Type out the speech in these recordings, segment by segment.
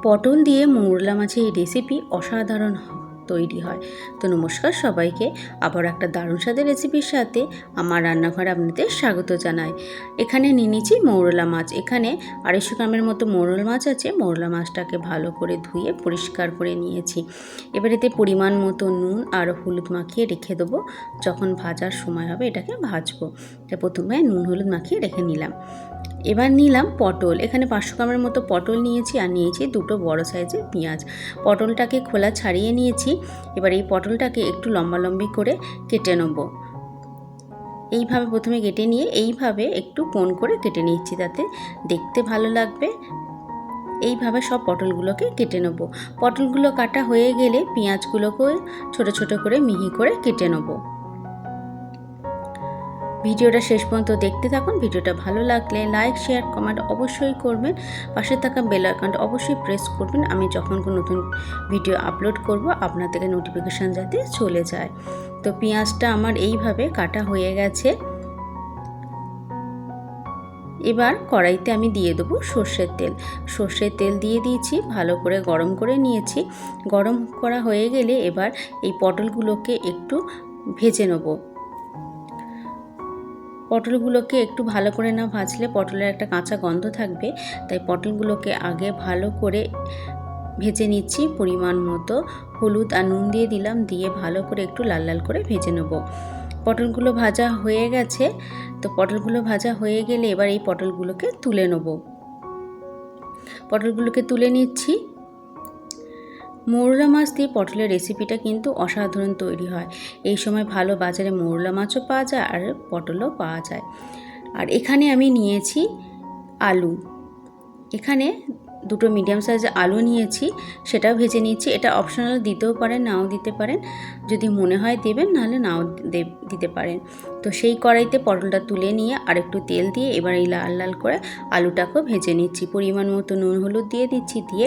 পটল দিয়ে মৌরলা মাছের এই রেসিপি অসাধারণ তৈরি হয়। তো নমস্কার সবাইকে, আবার একটা দারুণ স্বাদের রেসিপির সাথে আমার রান্নাঘরে আপনাদের স্বাগত জানাই। এখানে নিয়ে নিয়েছি মৌরলা মাছ। এখানে 250 গ্রামের মতো মৌরলা মাছ আছে। মৌরলা মাছটাকে ভালো করে ধুয়ে পরিষ্কার করে নিয়েছি। এবার এতে পরিমাণ মতো নুন আর হলুদ মাখিয়ে রেখে দেবো। যখন ভাজার সময় হবে এটাকে ভাজবো। তো প্রথমে নুন হলুদ মাখিয়ে রেখে নিলাম। এবার নিলাম পটল। এখানে 500 গ্রামের মতো পটল নিয়েছি আর নিয়েছি দুটো বড় সাইজের পেঁয়াজ। পটলটাকে খোলা ছাড়িয়ে নিয়েছি। এবার এই পটলটাকে একটু লম্বালম্বি করে কেটে নেব। এইভাবে প্রথমে কেটে নিয়ে এইভাবে একটু কোণ করে কেটে নিচ্ছি, তাতে দেখতে ভালো লাগবে। এইভাবে সব পটলগুলোকে কেটে নেব। পটলগুলো কাটা হয়ে গেলে পেঁয়াজগুলোকেও ছোট ছোট করে মিহি করে কেটে নেব। ভিডিওটা শেষ পর্যন্ত দেখতে থাকুন। ভিডিওটা ভালো লাগলে লাইক, শেয়ার, কমেন্ট অবশ্যই করবেন। পাশে থাকা বেল আইকনটা অবশ্যই প্রেস করবেন। আমি যখন কোনো নতুন ভিডিও আপলোড করব আপনার থেকে নোটিফিকেশান যাতে চলে যায়। তো পেঁয়াজটা আমার এইভাবে কাটা হয়ে গেছে। এবার কড়াইতে আমি দিয়ে দেবো সর্ষের তেল। সর্ষের তেল দিয়ে দিয়েছি, ভালো করে গরম করে নিয়েছি। গরম করা হয়ে গেলে এবার এই পটলগুলোকে একটু ভেজে নেব। পটলগুলোকে একটু ভালো করে না ভাজলে পটলের একটা কাঁচা গন্ধ থাকবে, তাই পটলগুলোকে আগে ভালো করে ভেজে নিচ্ছি। পরিমাণ মতো হলুদ আর নুন দিয়ে দিলাম, দিয়ে ভালো করে একটু লাল লাল করে ভেজে নেব। পটলগুলো ভাজা হয়ে গেছে। তো পটলগুলো ভাজা হয়ে গেলে এবার এই পটলগুলোকে তুলে নেব। পটলগুলোকে তুলে নিচ্ছি। মৌরলা মাছ দিয়ে পটলের রেসিপিটা কিন্তু অসাধারণ তৈরি হয়। এই সময় ভালো বাজারে মৌরলা মাছও পাওয়া যায় আর পটলও পাওয়া যায়। আর এখানে আমি নিয়েছি আলু। এখানে দুটো মিডিয়াম সাইজের আলু নিয়েছি, সেটাও ভেজে নিচ্ছি। এটা অপশনাল, দিতেও পারেন নাও দিতে পারেন, যদি মনে হয় দেবেন, নাহলে নাও দিতে পারেন। তো সেই কড়াইতে পটলটা তুলে নিয়ে আর একটু তেল দিয়ে এবার এই লাল লাল করে আলুটাকেও ভেজে নিচ্ছি। পরিমাণ মতো নুন হলুদ দিয়ে দিচ্ছি, দিয়ে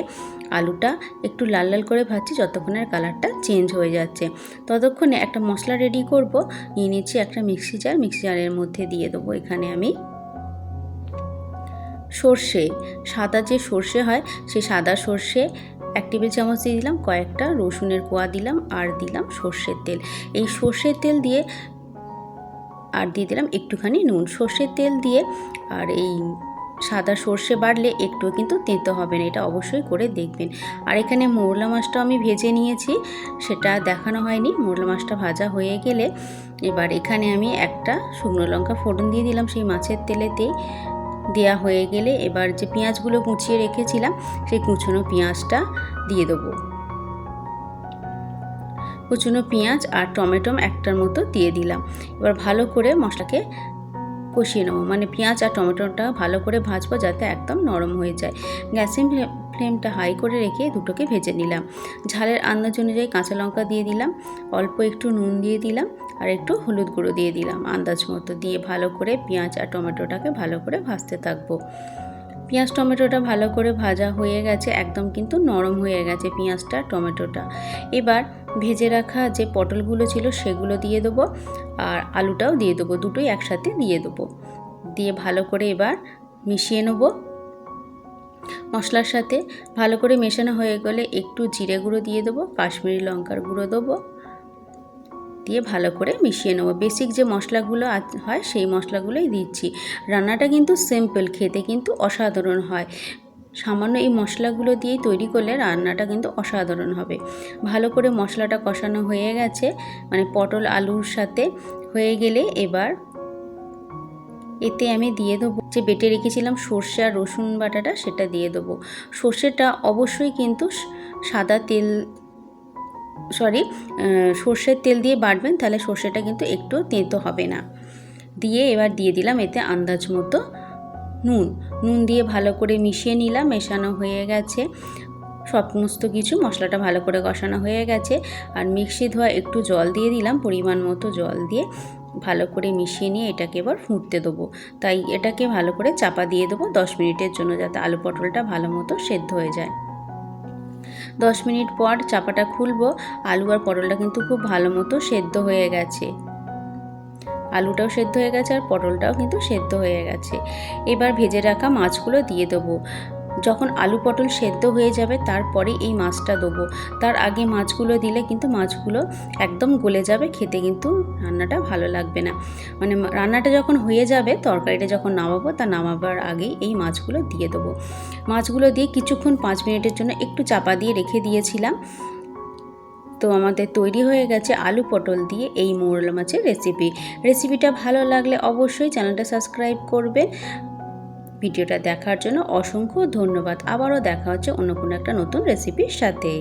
আলুটা একটু লাল লাল করে ভাজছি যতক্ষণের কালারটা চেঞ্জ হয়ে যাচ্ছে। ততক্ষণে একটা মশলা রেডি করব। নিয়ে নিচ্ছি একটা মিক্সি জার। মিক্সি জারের মধ্যে দিয়ে দেবো এখানে আমি সর্ষে, সাদা যে সর্ষে হয় সেই সাদা সর্ষে 1 টেবিল চামচ দিয়ে দিলাম। কয়েকটা রসুনের কোয়া দিলাম আর দিলাম সর্ষের তেল। এই সর্ষের তেল দিয়ে আর দিয়ে দিলাম একটুখানি নুন। সর্ষের তেল দিয়ে আর এই সাদা সর্ষে বাড়লে একটু কিন্তু তেঁতো হবে না, এটা অবশ্যই করে দেখবেন। আর এখানে মৌরলা মাছটা আমি ভেজে নিয়েছি, সেটা দেখানো হয়নি। মৌরলা মাছটা ভাজা হয়ে গেলে এবার এখানে আমি একটা শুকনো লঙ্কা ফোড়ন দিয়ে দিলাম সেই মাছের তেলেতেই। দেয়া হয়ে গেলে এবার যে পেঁয়াজগুলো কুচিয়ে রেখেছিলাম সেই কুচনো পেঁয়াজটা দিয়ে দেবো। কুচনো পেঁয়াজ আর টমেটো একটার মতো দিয়ে দিলাম। এবার ভালো করে মশলাকে কষিয়ে নেবো, মানে পেঁয়াজ আর টমেটোটা ভালো করে ভাজবো যাতে একদম নরম হয়ে যায়। গ্যাসের ফ্লেমটা হাই করে রেখে দুটোকে ভেজে নিলাম। ঝালের আন্দাজ অনুযায়ী কাঁচা লঙ্কা দিয়ে দিলাম, অল্প একটু নুন দিয়ে দিলাম আর একটু হলুদ গুঁড়ো দিয়ে দিলাম আন্দাজ মতো। দিয়ে ভালো করে পেঁয়াজ আর টমেটোটাকে ভালো করে ভাজতে থাকবো। পেঁয়াজ টমেটোটা ভালো করে ভাজা হয়ে গেছে, একদম কিন্তু নরম হয়ে গেছে পেঁয়াজটা টমেটোটা। এবার ভেজে রাখা যে পটলগুলো ছিল সেগুলো দিয়ে দেবো আর আলুটাও দিয়ে দেবো, দুটোই একসাথে দিয়ে দেবো। দিয়ে ভালো করে এবার মিশিয়ে নেবো মশলার সাথে। ভালো করে মেশানো হয়ে গেলে একটু জিরে গুঁড়ো দিয়ে দেবো, কাশ্মীরি লঙ্কার গুঁড়ো দেবো, দিয়ে ভালো করে মিশিয়ে নেবো। বেসিক যে মশলাগুলো হয় সেই মশলাগুলোই দিচ্ছি। রান্নাটা কিন্তু সিম্পল, খেতে কিন্তু অসাধারণ হয়। সামান্য এই মশলাগুলো দিয়েই তৈরি করলে রান্নাটা কিন্তু অসাধারণ হবে। ভালো করে মশলাটা কষানো হয়ে গেছে, মানে পটল আলুর সাথে হয়ে গেলে এবার এতে আমি দিয়ে দেবো যে বেটে রেখেছিলাম সর্ষে আর রসুন বাটাটা, সেটা দিয়ে দেবো। সর্ষেটা অবশ্যই কিন্তু সাদা তেল সর্ষের তেল দিয়ে বাটবেন, তাহলে সর্ষেটা কিন্তু একটু তেঁতো হবে না। দিয়ে এবার দিয়ে দিলাম এতে আন্দাজ মতো নুন দিয়ে ভালো করে মিশিয়ে নিলাম। মেশানো হয়ে গেছে সমস্ত কিছু, মশলাটা ভালো করে কষানো হয়ে গেছে। আর মিক্সি ধোয়া একটু জল দিয়ে দিলাম, পরিমাণ মতো জল দিয়ে ভালো করে মিশিয়ে নিয়ে এটাকে এবার ফুটতে দেবো। তাই এটাকে ভালো করে চাপা দিয়ে দেবো 10 মিনিটের জন্য, যাতে আলু পটলটা ভালো মতো সেদ্ধ হয়ে যায়। 10 মিনিট পর চাপাটা খুলবো। আলু আর পটলটা কিন্তু খুব ভালো মতো সেদ্ধ হয়ে গেছে। আলুটাও সেদ্ধ হয়ে গেছে আর পটলটাও কিন্তু সেদ্ধ হয়ে গেছে। এবার ভেজে রাখা মাছগুলো দিয়ে দেবো। যখন আলু পটল সেদ্ধ হয়ে যাবে তারপরে এই মাছটা দেবো। তার আগে মাছগুলো দিলে কিন্তু মাছগুলো একদম গলে যাবে, খেতে কিন্তু রান্নাটা ভালো লাগবে না। মানে রান্নাটা যখন হয়ে যাবে, তরকারিটা যখন নামাবো, তা নামাবার আগেই এই মাছগুলো দিয়ে দেবো। মাছগুলো দিয়ে কিছুক্ষণ 5 মিনিটের জন্য একটু চাপা দিয়ে রেখে দিয়েছিলাম। তো আমাদের তৈরি হয়ে গেছে আলু পটল দিয়ে এই মৌরলা মাছের রেসিপিটা ভালো লাগলে অবশ্যই চ্যানেলটা সাবস্ক্রাইব করবে। ভিডিওটা দেখার জন্য অসংখ্য ধন্যবাদ। আবারও দেখা হচ্ছে অন্য কোনো একটা নতুন রেসিপির সাথে।